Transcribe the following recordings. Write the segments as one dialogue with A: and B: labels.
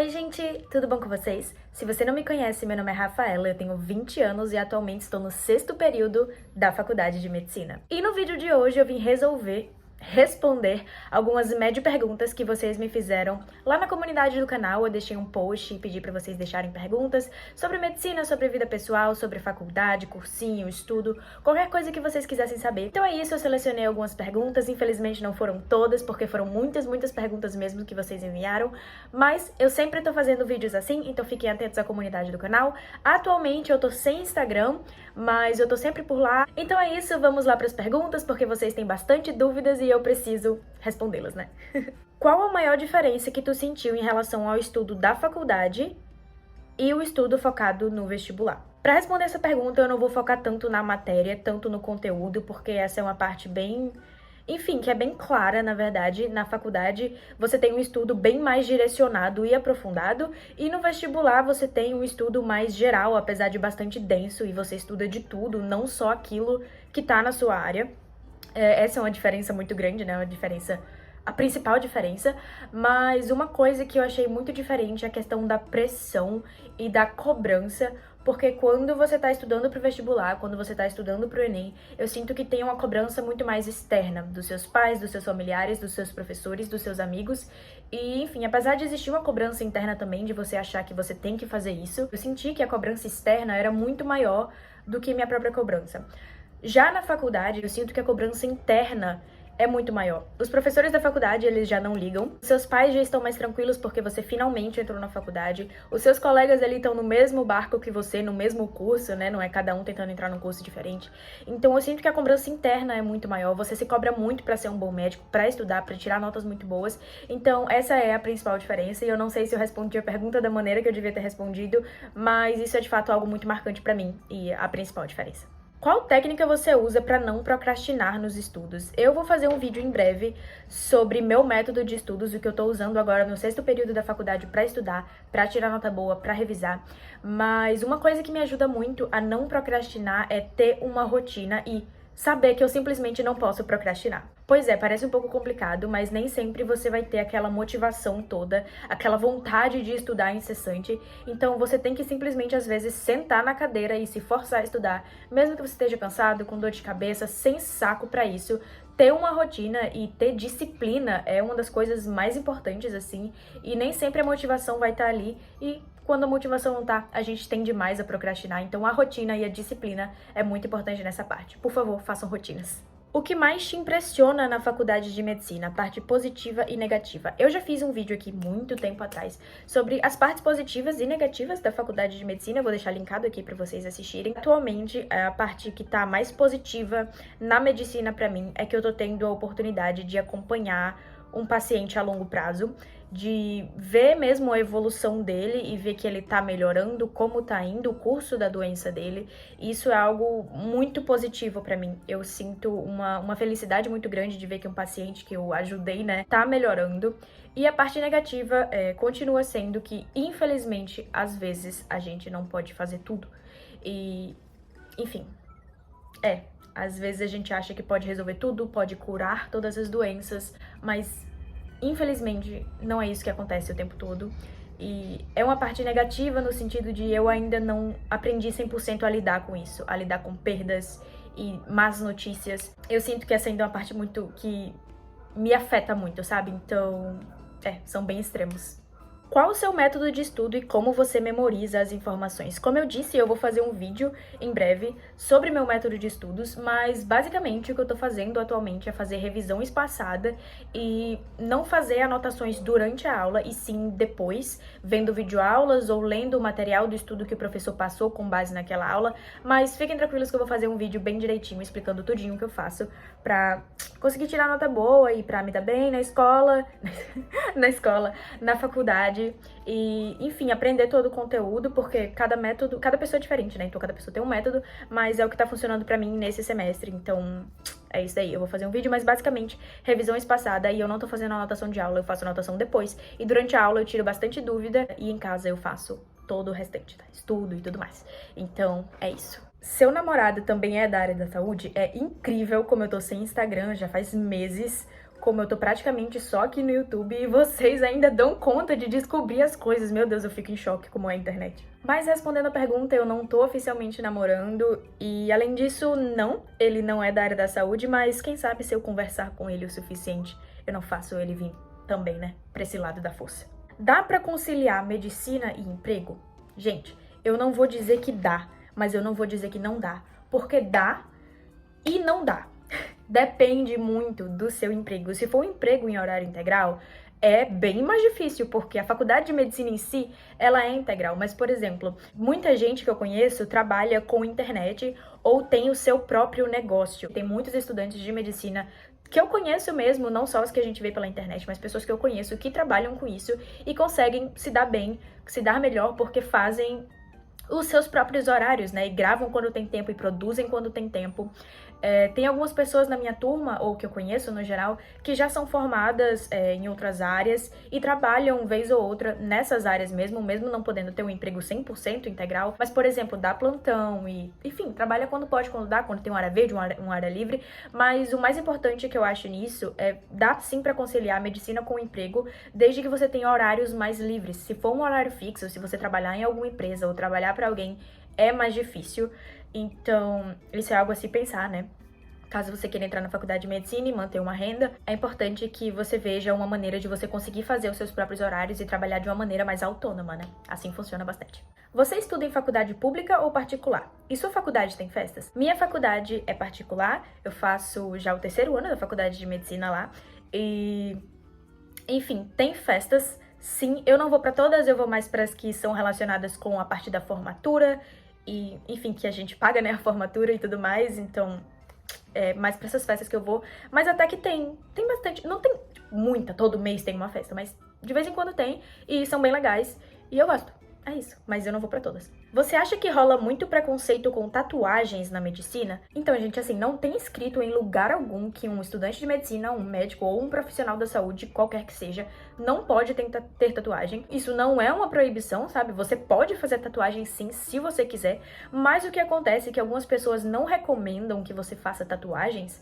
A: Oi gente, tudo bom com vocês? Se você não me conhece, meu nome é Rafaela, eu tenho 20 anos e atualmente estou no 6º período da Faculdade de Medicina. E no vídeo de hoje eu vim responder algumas perguntas que vocês me fizeram lá na comunidade do canal. Eu deixei um post e pedi para vocês deixarem perguntas sobre medicina, sobre vida pessoal, sobre faculdade, cursinho, estudo, qualquer coisa que vocês quisessem saber. Então é isso, eu selecionei algumas perguntas, infelizmente não foram todas, porque foram muitas perguntas mesmo que vocês enviaram, mas eu sempre tô fazendo vídeos assim, então fiquem atentos à comunidade do canal. Atualmente eu tô sem Instagram, mas eu tô sempre por lá. Então é isso, vamos lá para as perguntas, porque vocês têm bastante dúvidas e eu preciso respondê-las, né? Qual a maior diferença que tu sentiu em relação ao estudo da faculdade e o estudo focado no vestibular? Para responder essa pergunta, eu não vou focar tanto na matéria, tanto no conteúdo, porque essa é uma parte bem... Enfim, que é bem clara, na verdade. Na faculdade você tem um estudo bem mais direcionado e aprofundado, e no vestibular você tem um estudo mais geral, apesar de bastante denso, e você estuda de tudo, não só aquilo que tá na sua área. Essa é uma diferença muito grande, né? A principal diferença, mas uma coisa que eu achei muito diferente é a questão da pressão e da cobrança, porque quando você tá estudando pro vestibular, quando você tá estudando pro Enem, eu sinto que tem uma cobrança muito mais externa, dos seus pais, dos seus familiares, dos seus professores, dos seus amigos, e enfim, apesar de existir uma cobrança interna também, de você achar que você tem que fazer isso, eu senti que a cobrança externa era muito maior do que minha própria cobrança. Já na faculdade, eu sinto que a cobrança interna é muito maior. Os professores da faculdade, eles já não ligam. Seus pais já estão mais tranquilos porque você finalmente entrou na faculdade. Os seus colegas ali estão no mesmo barco que você, no mesmo curso, né? Não é cada um tentando entrar num curso diferente. Então eu sinto que a cobrança interna é muito maior. Você se cobra muito pra ser um bom médico, pra estudar, pra tirar notas muito boas. Então essa é a principal diferença. E eu não sei se eu respondi a pergunta da maneira que eu devia ter respondido, mas isso é de fato algo muito marcante pra mim e a principal diferença. Qual técnica você usa para não procrastinar nos estudos? Eu vou fazer um vídeo em breve sobre meu método de estudos, o que eu tô usando agora no 6º período da faculdade para estudar, para tirar nota boa, para revisar. Mas uma coisa que me ajuda muito a não procrastinar é ter uma rotina e saber que eu simplesmente não posso procrastinar. Pois é, parece um pouco complicado, mas nem sempre você vai ter aquela motivação toda, aquela vontade de estudar incessante. Então você tem que simplesmente, às vezes, sentar na cadeira e se forçar a estudar, mesmo que você esteja cansado, com dor de cabeça, sem saco pra isso. Ter uma rotina e ter disciplina é uma das coisas mais importantes, assim, e nem sempre a motivação vai estar ali, e quando a motivação não tá, a gente tende mais a procrastinar. Então a rotina e a disciplina é muito importante nessa parte. Por favor, façam rotinas. O que mais te impressiona na faculdade de medicina? A parte positiva e negativa. Eu já fiz um vídeo aqui muito tempo atrás sobre as partes positivas e negativas da faculdade de medicina. Eu vou deixar linkado aqui para vocês assistirem. Atualmente, a parte que tá mais positiva na medicina para mim é que eu tô tendo a oportunidade de acompanhar um paciente a longo prazo, de ver mesmo a evolução dele e ver que ele tá melhorando, como tá indo o curso da doença dele. Isso é algo muito positivo pra mim. Eu sinto uma felicidade muito grande de ver que um paciente que eu ajudei, né, tá melhorando. E a parte negativa continua sendo que, infelizmente, às vezes a gente não pode fazer tudo. E, enfim, às vezes a gente acha que pode resolver tudo, pode curar todas as doenças, mas infelizmente não é isso que acontece o tempo todo. E é uma parte negativa no sentido de eu ainda não aprendi 100% a lidar com isso, a lidar com perdas e más notícias. Eu sinto que essa ainda é uma parte muito que me afeta muito, sabe? Então, são bem extremos. Qual o seu método de estudo e como você memoriza as informações? Como eu disse, eu vou fazer um vídeo em breve sobre meu método de estudos, mas basicamente o que eu tô fazendo atualmente é fazer revisão espaçada e não fazer anotações durante a aula, e sim depois, vendo videoaulas ou lendo o material do estudo que o professor passou com base naquela aula. Mas fiquem tranquilos que eu vou fazer um vídeo bem direitinho explicando tudinho o que eu faço pra conseguir tirar nota boa e pra me dar bem na escola, na faculdade. E, enfim, aprender todo o conteúdo, porque cada pessoa é diferente, né? Então cada pessoa tem um método, mas é o que tá funcionando pra mim nesse semestre. Então é isso daí, eu vou fazer um vídeo, mas basicamente revisão espaçada, e eu não tô fazendo anotação de aula, eu faço anotação depois. E durante a aula eu tiro bastante dúvida, e em casa eu faço todo o restante, tá? Estudo e tudo mais. Então é isso. Seu namorado também é da área da saúde? É incrível como eu tô sem Instagram já faz meses. como eu tô praticamente só aqui no YouTube e vocês ainda dão conta de descobrir as coisas. Meu Deus, eu fico em choque como é a internet. Mas respondendo a pergunta, eu não tô oficialmente namorando e, além disso, não, ele não é da área da saúde, mas quem sabe se eu conversar com ele o suficiente, eu não faço ele vir também, né, pra esse lado da força. Dá pra conciliar medicina e emprego? Gente, eu não vou dizer que dá, mas eu não vou dizer que não dá, porque dá e não dá. Depende muito do seu emprego. Se for um emprego em horário integral, é bem mais difícil, porque a faculdade de medicina em si, ela é integral. Mas, por exemplo, muita gente que eu conheço trabalha com internet ou tem o seu próprio negócio. Tem muitos estudantes de medicina que eu conheço mesmo, não só os que a gente vê pela internet, mas pessoas que eu conheço que trabalham com isso e conseguem se dar bem, se dar melhor, porque fazem os seus próprios horários, né? E gravam quando tem tempo e produzem quando tem tempo. Tem algumas pessoas na minha turma, ou que eu conheço no geral, que já são formadas em outras áreas e trabalham vez ou outra nessas áreas mesmo não podendo ter um emprego 100% integral, mas, por exemplo, dá plantão e, enfim, trabalha quando pode, quando dá, quando tem uma área verde, uma área livre, mas o mais importante que eu acho nisso é dar sim pra conciliar a medicina com o emprego, desde que você tenha horários mais livres. Se for um horário fixo, se você trabalhar em alguma empresa ou trabalhar pra alguém, é mais difícil. Então, isso é algo a se pensar, né? Caso você queira entrar na faculdade de medicina e manter uma renda, é importante que você veja uma maneira de você conseguir fazer os seus próprios horários e trabalhar de uma maneira mais autônoma, né? Assim funciona bastante. Você estuda em faculdade pública ou particular? E sua faculdade tem festas? Minha faculdade é particular, eu faço já o 3º ano da faculdade de medicina lá e, enfim, tem festas. Sim, eu não vou pra todas, eu vou mais para as que são relacionadas com a parte da formatura e, enfim, que a gente paga, né, a formatura e tudo mais, então é mais pra essas festas que eu vou. Mas até que tem bastante, não tem tipo, muita, todo mês tem uma festa, mas de vez em quando tem e são bem legais e eu gosto. É isso, mas eu não vou pra todas. Você acha que rola muito preconceito com tatuagens na medicina? Então, gente, assim, não tem escrito em lugar algum que um estudante de medicina, um médico ou um profissional da saúde, qualquer que seja, não pode ter tatuagem. Isso não é uma proibição, sabe? Você pode fazer tatuagem sim, se você quiser, mas o que acontece é que algumas pessoas não recomendam que você faça tatuagens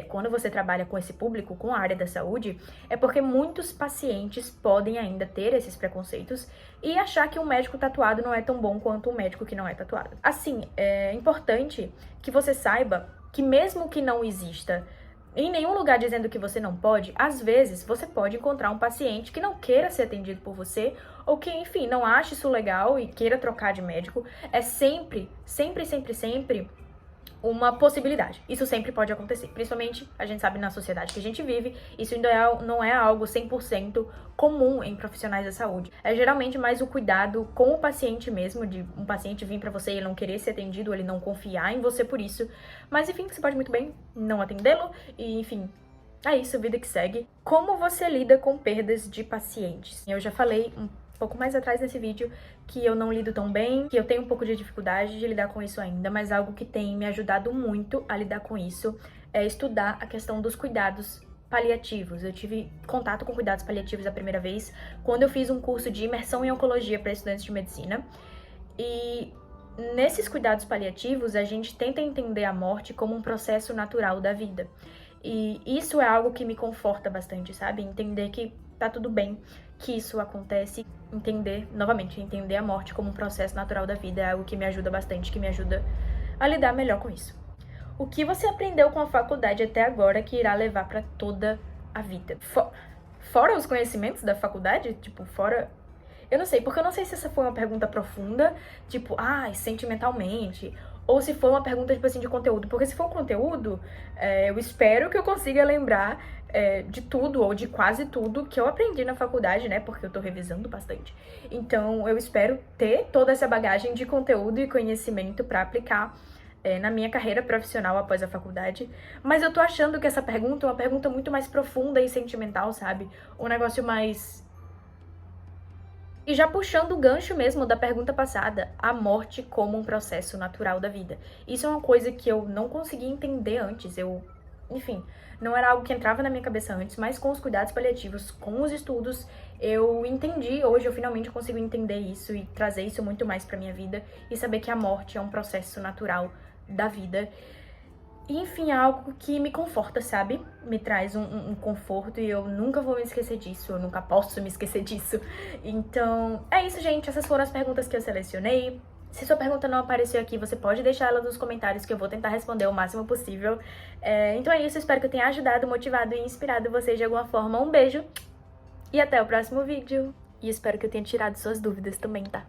A: quando você trabalha com esse público, com a área da saúde, é porque muitos pacientes podem ainda ter esses preconceitos e achar que um médico tatuado não é tão bom quanto um médico que não é tatuado. Assim, é importante que você saiba que mesmo que não exista em nenhum lugar dizendo que você não pode, às vezes você pode encontrar um paciente que não queira ser atendido por você ou que, enfim, não ache isso legal e queira trocar de médico. É sempre uma possibilidade. Isso sempre pode acontecer. Principalmente, a gente sabe, na sociedade que a gente vive, isso ainda não é algo 100% comum em profissionais da saúde. É geralmente mais o cuidado com o paciente mesmo, de um paciente vir pra você e ele não querer ser atendido, ele não confiar em você por isso. Mas, enfim, você pode muito bem não atendê-lo e, enfim, é isso, vida que segue. Como você lida com perdas de pacientes? Eu já falei um pouco mais atrás nesse vídeo que eu não lido tão bem, que eu tenho um pouco de dificuldade de lidar com isso ainda, mas algo que tem me ajudado muito a lidar com isso é estudar a questão dos cuidados paliativos. Eu tive contato com cuidados paliativos a primeira vez quando eu fiz um curso de imersão em oncologia para estudantes de medicina. E nesses cuidados paliativos, a gente tenta entender a morte como um processo natural da vida. E isso é algo que me conforta bastante, sabe? Entender que tá tudo bem, que isso acontece. Entender a morte como um processo natural da vida é algo que me ajuda bastante, que me ajuda a lidar melhor com isso. O que você aprendeu com a faculdade até agora que irá levar pra toda a vida? Fora os conhecimentos da faculdade? Tipo, fora... Eu não sei, porque eu não sei se essa foi uma pergunta profunda, tipo, sentimentalmente, ou se foi uma pergunta, tipo assim, de conteúdo. Porque se for um conteúdo, eu espero que eu consiga lembrar de tudo, ou de quase tudo que eu aprendi na faculdade, né? Porque eu tô revisando bastante. Então, eu espero ter toda essa bagagem de conteúdo e conhecimento pra aplicar na minha carreira profissional após a faculdade. Mas eu tô achando que essa pergunta é uma pergunta muito mais profunda e sentimental, sabe? Um negócio mais... E já puxando o gancho mesmo da pergunta passada, a morte como um processo natural da vida. Isso é uma coisa que eu não conseguia entender antes. Enfim, não era algo que entrava na minha cabeça antes, mas com os cuidados paliativos, com os estudos, eu entendi. Hoje eu finalmente consigo entender isso e trazer isso muito mais pra minha vida e saber que a morte é um processo natural da vida. E, enfim, é algo que me conforta, sabe? Me traz um conforto e eu nunca vou me esquecer disso, eu nunca posso me esquecer disso. Então, é isso, gente. Essas foram as perguntas que eu selecionei. Se sua pergunta não apareceu aqui, você pode deixar ela nos comentários que eu vou tentar responder o máximo possível. Então é isso, espero que eu tenha ajudado, motivado e inspirado vocês de alguma forma. Um beijo e até o próximo vídeo. E espero que eu tenha tirado suas dúvidas também, tá?